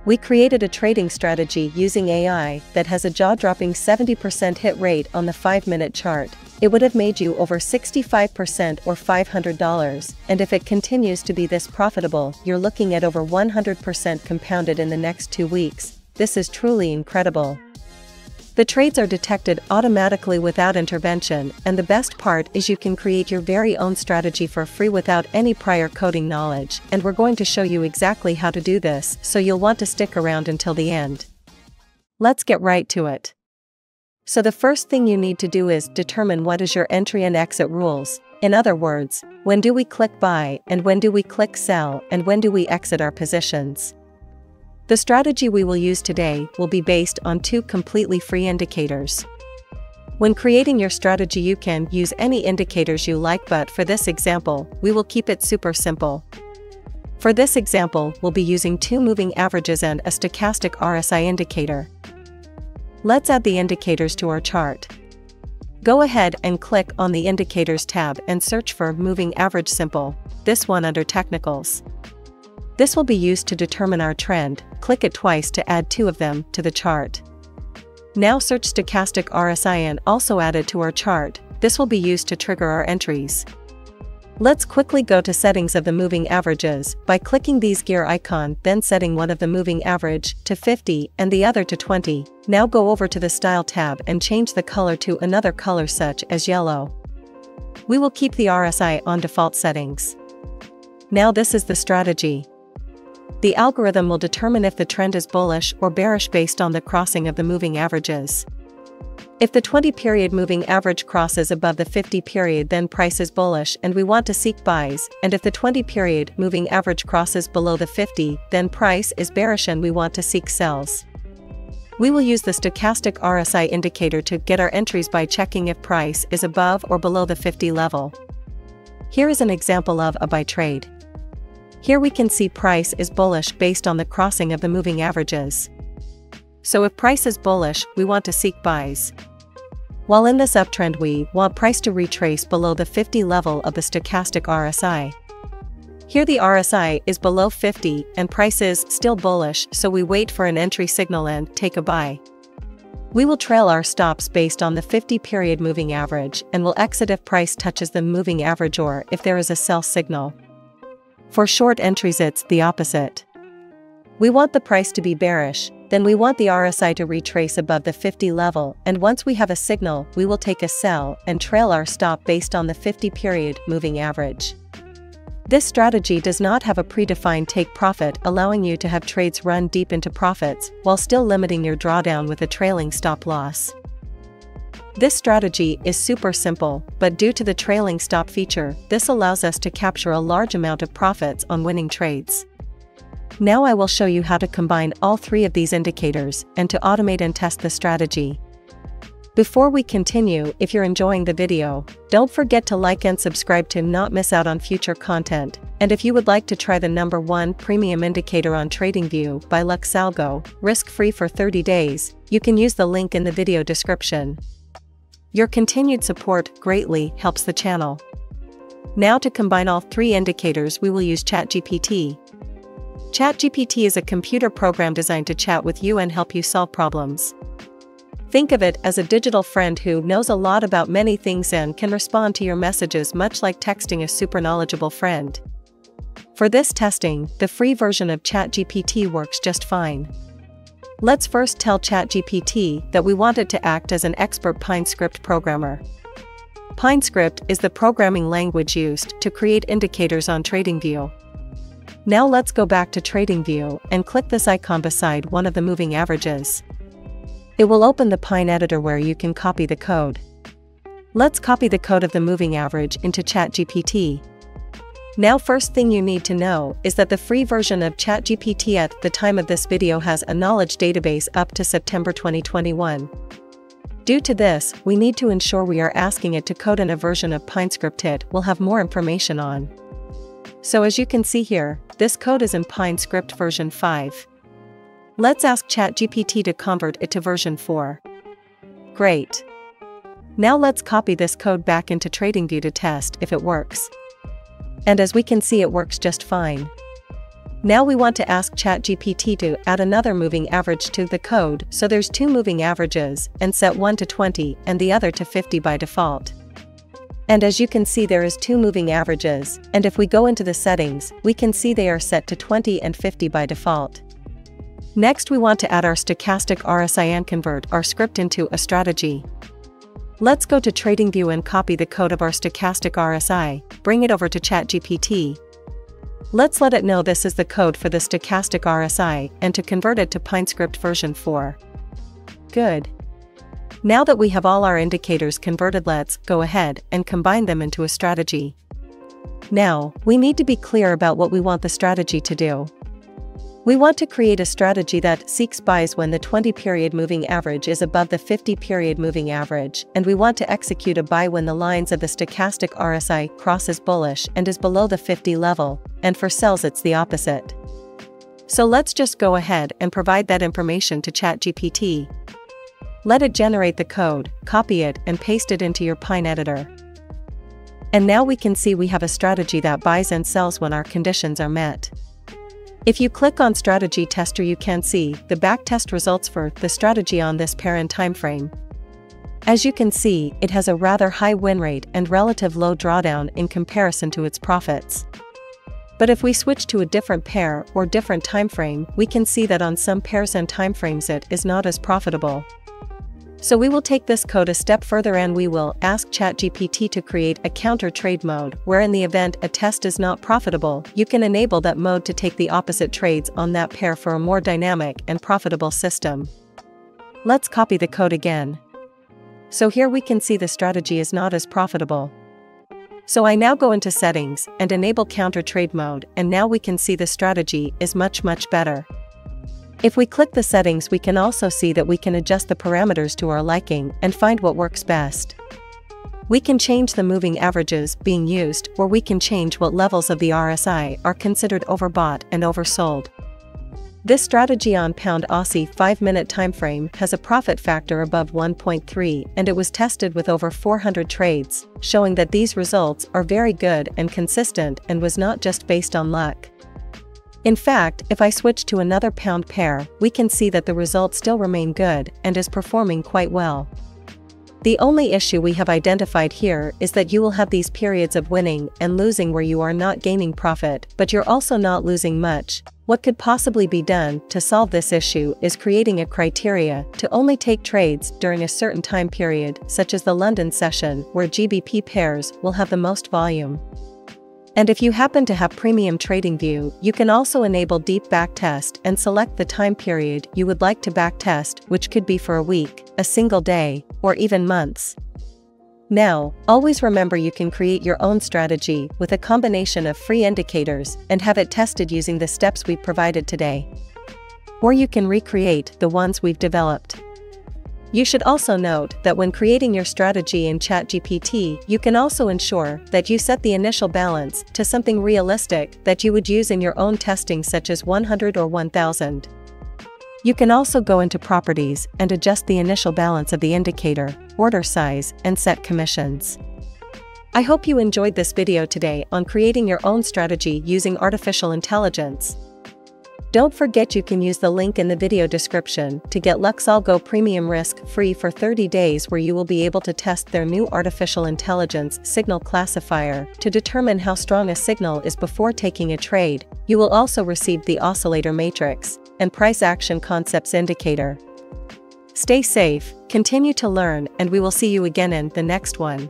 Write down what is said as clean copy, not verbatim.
We created a trading strategy using AI that has a jaw-dropping 70% hit rate on the 5-minute chart. It would have made you over 65% or $500, and if it continues to be this profitable, you're looking at over 100% compounded in the next 2 weeks. This is truly incredible. The trades are detected automatically without intervention, and the best part is you can create your very own strategy for free without any prior coding knowledge, and we're going to show you exactly how to do this, so you'll want to stick around until the end. Let's get right to it. So the first thing you need to do is determine what is your entry and exit rules. In other words, when do we click buy, and when do we click sell, and when do we exit our positions? The strategy we will use today will be based on 2 completely free indicators. When creating your strategy, you can use any indicators you like, but for this example, we will keep it super simple. For this example, we'll be using 2 moving averages and a stochastic RSI indicator. Let's add the indicators to our chart. Go ahead and click on the Indicators tab and search for Moving Average Simple, this one under Technicals. This will be used to determine our trend. Click it twice to add 2 of them to the chart. Now search Stochastic RSI and also add it to our chart. This will be used to trigger our entries. Let's quickly go to settings of the moving averages by clicking these gear icon, then setting one of the moving average to 50 and the other to 20. Now go over to the Style tab and change the color to another color such as yellow. We will keep the RSI on default settings. Now this is the strategy. The algorithm will determine if the trend is bullish or bearish based on the crossing of the moving averages. If the 20-period moving average crosses above the 50-period, then price is bullish and we want to seek buys, and if the 20-period moving average crosses below the 50, then price is bearish and we want to seek sells. We will use the stochastic RSI indicator to get our entries by checking if price is above or below the 50 level. Here is an example of a buy trade. Here we can see price is bullish based on the crossing of the moving averages. So if price is bullish, we want to seek buys. While in this uptrend, we want price to retrace below the 50 level of the stochastic RSI. Here the RSI is below 50 and price is still bullish, so we wait for an entry signal and take a buy. We will trail our stops based on the 50-period moving average and will exit if price touches the moving average or if there is a sell signal. For short entries, it's the opposite. We want the price to be bearish, then we want the RSI to retrace above the 50 level, and once we have a signal, we will take a sell and trail our stop based on the 50-period moving average. This strategy does not have a predefined take profit, allowing you to have trades run deep into profits while still limiting your drawdown with a trailing stop loss. This strategy is super simple, but due to the trailing stop feature, this allows us to capture a large amount of profits on winning trades. Now I will show you how to combine all 3 of these indicators and to automate and test the strategy. Before we continue, if you're enjoying the video, don't forget to like and subscribe to not miss out on future content, and if you would like to try the #1 premium indicator on TradingView by Luxalgo, risk-free for 30 days, you can use the link in the video description. Your continued support greatly helps the channel. Now to combine all 3 indicators, we will use ChatGPT. ChatGPT is a computer program designed to chat with you and help you solve problems. Think of it as a digital friend who knows a lot about many things and can respond to your messages much like texting a super knowledgeable friend. For this testing, the free version of ChatGPT works just fine. Let's first tell ChatGPT that we want it to act as an expert PineScript programmer. PineScript is the programming language used to create indicators on TradingView. Now let's go back to TradingView and click this icon beside one of the moving averages. It will open the Pine editor where you can copy the code. Let's copy the code of the moving average into ChatGPT. Now first thing you need to know is that the free version of ChatGPT at the time of this video has a knowledge database up to September 2021. Due to this, we need to ensure we are asking it to code in a version of PineScript it will have more information on. So as you can see here, this code is in PineScript version 5. Let's ask ChatGPT to convert it to version 4. Great. Now let's copy this code back into TradingView to test if it works. And as we can see, it works just fine. Now we want to ask ChatGPT to add another moving average to the code, so there's two moving averages, and set one to 20 and the other to 50 by default. And as you can see, there is two moving averages, and if we go into the settings, we can see they are set to 20 and 50 by default. Next we want to add our stochastic RSI and convert our script into a strategy. Let's go to TradingView and copy the code of our stochastic RSI, bring it over to ChatGPT. Let's let it know this is the code for the stochastic RSI and to convert it to PineScript version 4. Good. Now that we have all our indicators converted, let's go ahead and combine them into a strategy. Now, we need to be clear about what we want the strategy to do. We want to create a strategy that seeks buys when the 20-period moving average is above the 50-period moving average, and we want to execute a buy when the lines of the stochastic RSI crosses bullish and is below the 50 level, and for sells it's the opposite. So let's just go ahead and provide that information to ChatGPT. Let it generate the code, copy it and paste it into your Pine editor. And now we can see we have a strategy that buys and sells when our conditions are met. If you click on Strategy Tester, you can see the backtest results for the strategy on this pair and timeframe. As you can see, it has a rather high win rate and relative low drawdown in comparison to its profits. But if we switch to a different pair or different timeframe, we can see that on some pairs and timeframes it is not as profitable. So we will take this code a step further and we will ask ChatGPT to create a counter trade mode, where in the event a test is not profitable, you can enable that mode to take the opposite trades on that pair for a more dynamic and profitable system. Let's copy the code again. So here we can see the strategy is not as profitable. So I now go into settings and enable counter trade mode, and now we can see the strategy is much better. If we click the settings, we can also see that we can adjust the parameters to our liking and find what works best. We can change the moving averages being used, or we can change what levels of the RSI are considered overbought and oversold. This strategy on Pound Aussie 5-minute timeframe has a profit factor above 1.3, and it was tested with over 400 trades, showing that these results are very good and consistent and was not just based on luck. In fact, if I switch to another pound pair, we can see that the results still remain good and is performing quite well. The only issue we have identified here is that you will have these periods of winning and losing where you are not gaining profit, but you're also not losing much. What could possibly be done to solve this issue is creating a criteria to only take trades during a certain time period, such as the London session, where GBP pairs will have the most volume. And if you happen to have Premium TradingView, you can also enable Deep Backtest and select the time period you would like to backtest, which could be for a week, a single day, or even months. Now, always remember you can create your own strategy with a combination of free indicators and have it tested using the steps we've provided today. Or you can recreate the ones we've developed. You should also note that when creating your strategy in ChatGPT, you can also ensure that you set the initial balance to something realistic that you would use in your own testing, such as 100 or 1000. You can also go into properties and adjust the initial balance of the indicator, order size, and set commissions. I hope you enjoyed this video today on creating your own strategy using artificial intelligence. Don't forget you can use the link in the video description to get LuxAlgo Premium risk-free for 30 days, where you will be able to test their new artificial intelligence signal classifier to determine how strong a signal is before taking a trade. You will also receive the oscillator matrix and price action concepts indicator. Stay safe, continue to learn, and we will see you again in the next one.